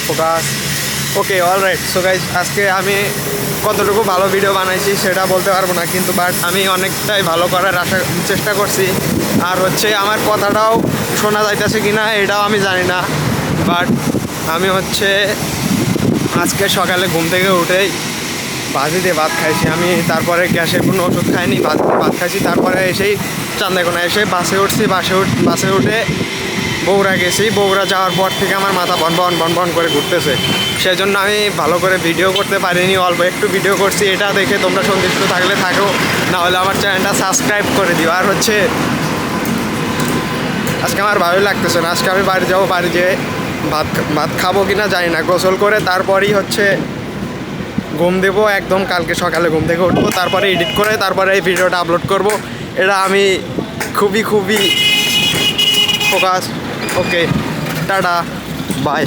Focus. ওকে, alright. So guys, আজকে আমি কতটুকু ভালো ভিডিও বানাইছি সেটা বলতে পারবো না, কিন্তু বাট আমি অনেকটাই ভালো করার চেষ্টা করছি। আর হচ্ছে আমার কথাটাও শোনা যাইতেছে কি না এটাও আমি জানি না, বাট আমি হচ্ছে আজকে সকালে ঘুম থেকে উঠেই ভাজি দিয়ে ভাত খাইছি আমি। তারপরে গ্যাসের কোনো ওষুধ খাইনি, ভাত ভাত খাইছি। তারপরে এসেই চান্দাকোনা এসে বাসে উঠছি। বাসে উঠে বগুড়া গেছি। বগুড়া যাওয়ার পর থেকে আমার মাথা বন করে ঘুরতেছে, সেই জন্য আমি ভালো করে ভিডিও করতে পারিনি। অল্প একটু ভিডিও করছি, এটা দেখে তোমরা সন্তুষ্ট থাকলে থাকো, না হলে আমার চ্যানেলটা সাবস্ক্রাইব করে দিও। আর হচ্ছে আজকে আমার ভালোই লাগতেছে না। আজকে আমি বাড়ি যাবো, বাড়ি যেয়ে ভাত খাবো কি না জানি না। গোসল করে তারপরেই হচ্ছে ঘুম দেবো একদম। কালকে সকালে ঘুম থেকে উঠবো, তারপরে এডিট করে তারপরে এই ভিডিওটা আপলোড করব। এটা আমি খুবই ফোকাস। Okay, tata, by.